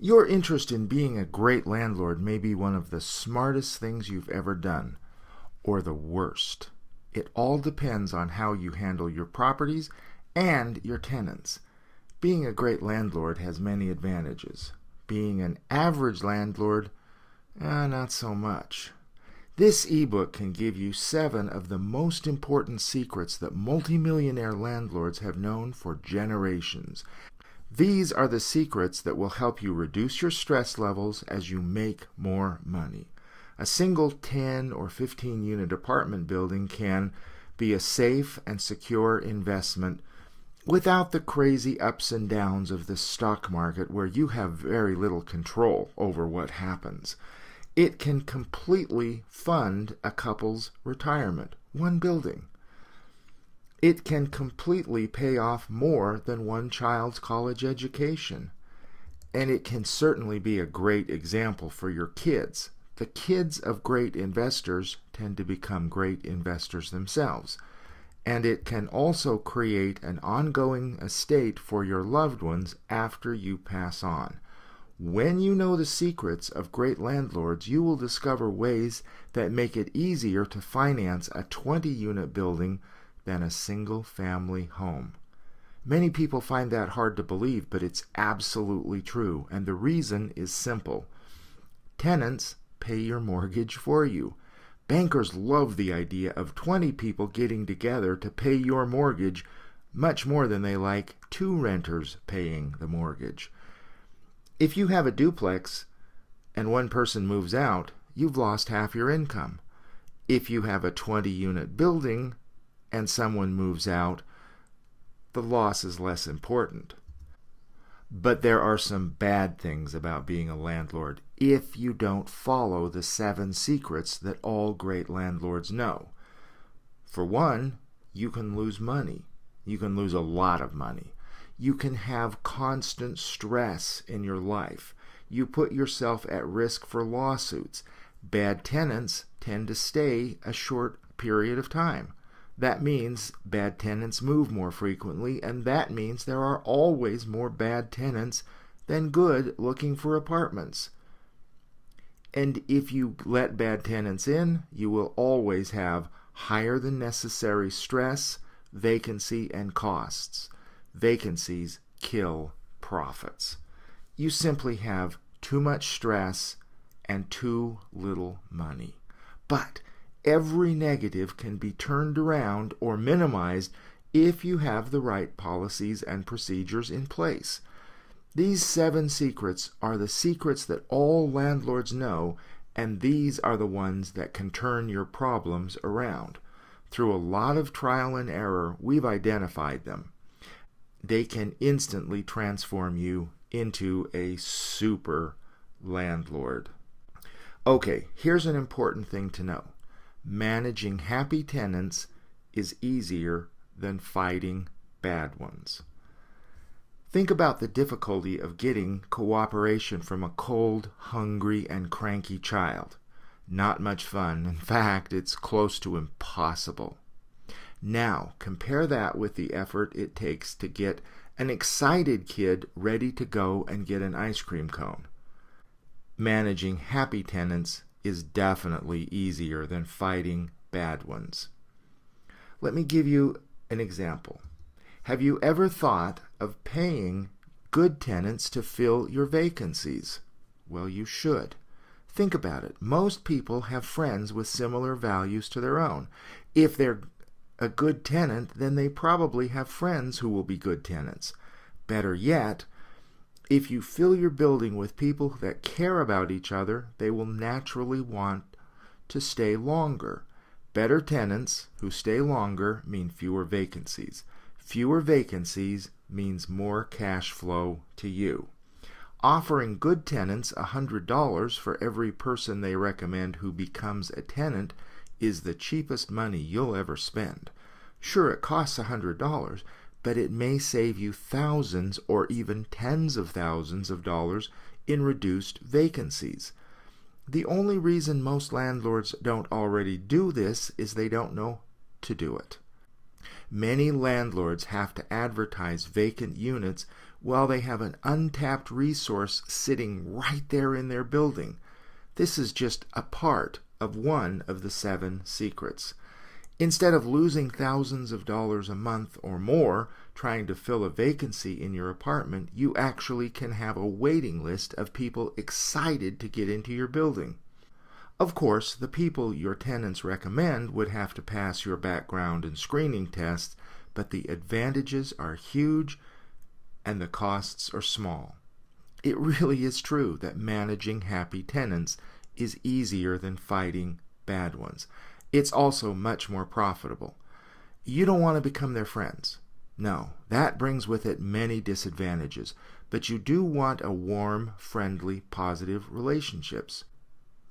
Your interest in being a great landlord may be one of the smartest things you've ever done, or the worst. It all depends on how you handle your properties and your tenants. Being a great landlord has many advantages. Being an average landlord, not so much. This ebook can give you 7 of the most important secrets that multimillionaire landlords have known for generations. These are the secrets that will help you reduce your stress levels as you make more money. A single 10 or 15 unit apartment building can be a safe and secure investment without the crazy ups and downs of the stock market where you have very little control over what happens. It can completely fund a couple's retirement, one building. It can completely pay off more than one child's college education. And it can certainly be a great example for your kids. The kids of great investors tend to become great investors themselves. And it can also create an ongoing estate for your loved ones after you pass on. When you know the secrets of great landlords, you will discover ways that make it easier to finance a 20-unit building than a single-family home. Many people find that hard to believe, but it's absolutely true, and the reason is simple. Tenants pay your mortgage for you. Bankers love the idea of 20 people getting together to pay your mortgage much more than they like 2 renters paying the mortgage. If you have a duplex and one person moves out, you've lost half your income. If you have a 20-unit building and someone moves out, the loss is less important. But there are some bad things about being a landlord if you don't follow the 7 secrets that all great landlords know. For one, you can lose money. You can lose a lot of money. You can have constant stress in your life. You put yourself at risk for lawsuits. Bad tenants tend to stay a short period of time. That means bad tenants move more frequently, and that means there are always more bad tenants than good looking for apartments. And if you let bad tenants in, you will always have higher than necessary stress, vacancy, and costs. Vacancies kill profits. You simply have too much stress and too little money. But every negative can be turned around or minimized if you have the right policies and procedures in place. These 7 secrets are the secrets that all landlords know, and these are the ones that can turn your problems around. Through a lot of trial and error, we've identified them. They can instantly transform you into a super landlord. Okay, here's an important thing to know. Managing happy tenants is easier than fighting bad ones. Think about the difficulty of getting cooperation from a cold, hungry, and cranky child. Not much fun. In fact, it's close to impossible. Now, compare that with the effort it takes to get an excited kid ready to go and get an ice cream cone. Managing happy tenants is definitely easier than fighting bad ones. Let me give you an example. Have you ever thought of paying good tenants to fill your vacancies? Well, you should. Think about it. Most people have friends with similar values to their own. If they're a good tenant, then they probably have friends who will be good tenants. Better yet, if you fill your building with people that care about each other, they will naturally want to stay longer. Better tenants who stay longer mean fewer vacancies. Fewer vacancies means more cash flow to you. Offering good tenants $100 for every person they recommend who becomes a tenant is the cheapest money you'll ever spend. Sure, it costs $100, but it may save you thousands or even tens of thousands of dollars in reduced vacancies. The only reason most landlords don't already do this is they don't know to do it. Many landlords have to advertise vacant units Well, they have an untapped resource sitting right there in their building. This is just a part of one of the 7 secrets. Instead of losing thousands of dollars a month or more trying to fill a vacancy in your apartment, you actually can have a waiting list of people excited to get into your building. Of course, the people your tenants recommend would have to pass your background and screening tests, but the advantages are huge and the costs are small. It really is true that managing happy tenants is easier than fighting bad ones. It's also much more profitable. You don't want to become their friends. No, that brings with it many disadvantages, but you do want a warm, friendly, positive relationships.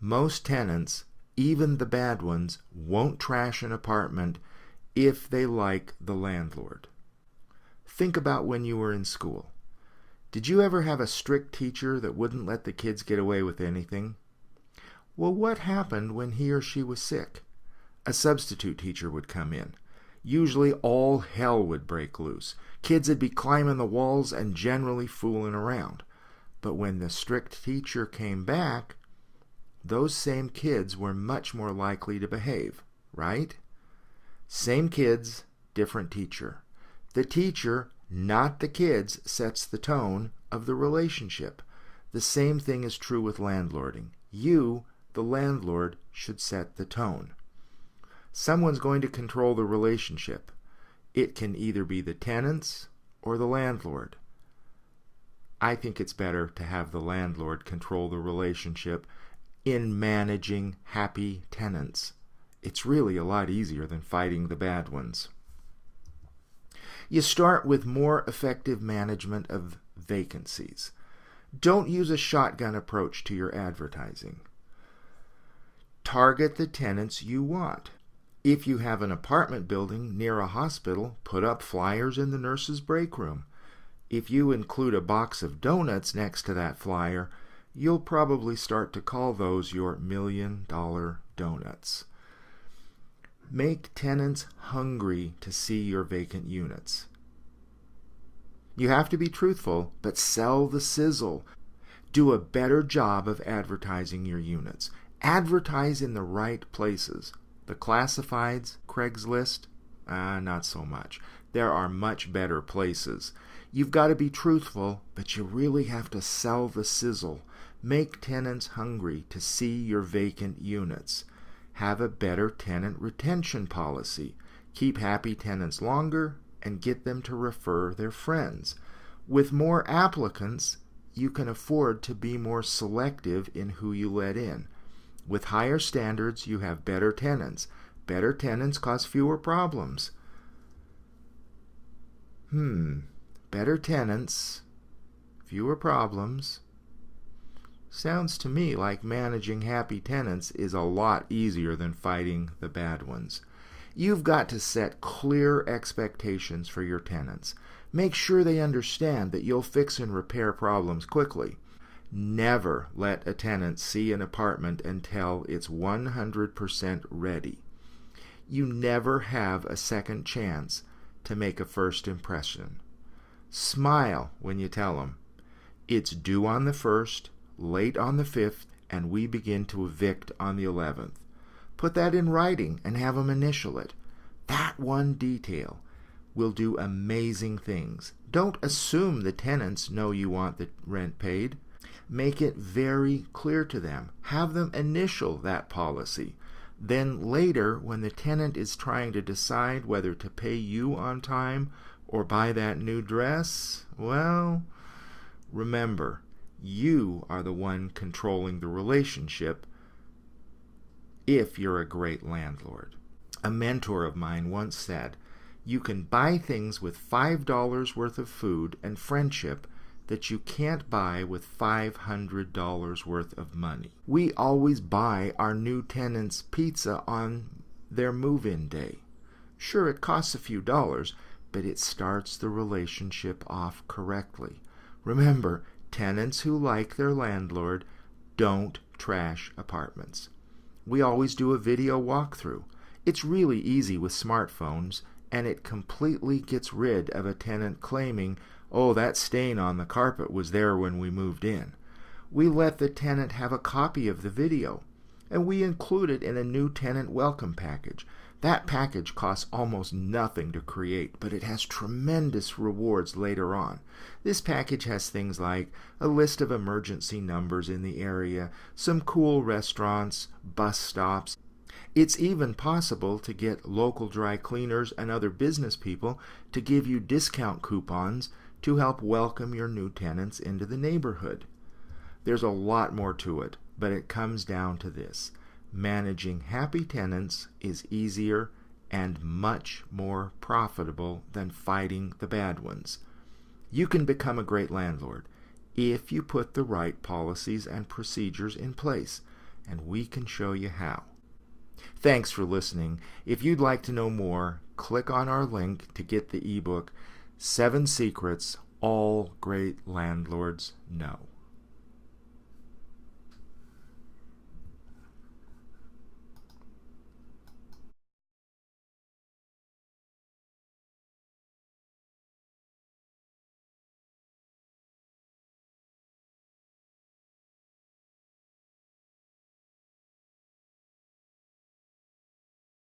Most tenants, even the bad ones, won't trash an apartment if they like the landlord. Think about when you were in school. Did you ever have a strict teacher that wouldn't let the kids get away with anything? Well, what happened when he or she was sick? A substitute teacher would come in. Usually all hell would break loose. Kids would be climbing the walls and generally fooling around. But when the strict teacher came back, those same kids were much more likely to behave, right? Same kids, different teacher. The teacher, not the kids, sets the tone of the relationship. The same thing is true with landlording. You, the landlord, should set the tone. Someone's going to control the relationship. It can either be the tenants or the landlord. I think it's better to have the landlord control the relationship in managing happy tenants. It's really a lot easier than fighting the bad ones. You start with more effective management of vacancies. Don't use a shotgun approach to your advertising. Target the tenants you want. If you have an apartment building near a hospital, put up flyers in the nurse's break room. If you include a box of donuts next to that flyer, you'll probably start to call those your $1 million donuts. Make tenants hungry to see your vacant units. You have to be truthful, but sell the sizzle. Do a better job of advertising your units. Advertise in the right places. The classifieds, Craigslist, not so much. There are much better places. You've got to be truthful, but you really have to sell the sizzle. Make tenants hungry to see your vacant units. Have a better tenant retention policy. Keep happy tenants longer and get them to refer their friends. With more applicants, you can afford to be more selective in who you let in. With higher standards, you have better tenants. Better tenants cause fewer problems. Better tenants, fewer problems. Sounds to me like managing happy tenants is a lot easier than fighting the bad ones. You've got to set clear expectations for your tenants. Make sure they understand that you'll fix and repair problems quickly. Never let a tenant see an apartment until it's 100% ready. You never have a second chance to make a first impression. Smile when you tell them, it's due on the 1st, late on the 5th, and we begin to evict on the 11th. Put that in writing and have them initial it. That one detail will do amazing things. Don't assume the tenants know you want the rent paid. Make it very clear to them. Have them initial that policy. Then later, when the tenant is trying to decide whether to pay you on time or buy that new dress, well, remember, you are the one controlling the relationship if you're a great landlord. A mentor of mine once said, you can buy things with $5 worth of food and friendship that you can't buy with $500 worth of money. We always buy our new tenants pizza on their move-in day. Sure, it costs a few dollars, but it starts the relationship off correctly. Remember, tenants who like their landlord don't trash apartments. We always do a video walkthrough. It's really easy with smartphones, and it completely gets rid of a tenant claiming, Oh, that stain on the carpet was there when we moved in. We let the tenant have a copy of the video, and we include it in a new tenant welcome package. That package costs almost nothing to create, but it has tremendous rewards later on. This package has things like a list of emergency numbers in the area, some cool restaurants, bus stops. It's even possible to get local dry cleaners and other business people to give you discount coupons to help welcome your new tenants into the neighborhood. There's a lot more to it, but it comes down to this. Managing happy tenants is easier and much more profitable than fighting the bad ones. You can become a great landlord if you put the right policies and procedures in place, and we can show you how. Thanks for listening. If you'd like to know more, click on our link to get the ebook, 7 Secrets All Great Landlords Know.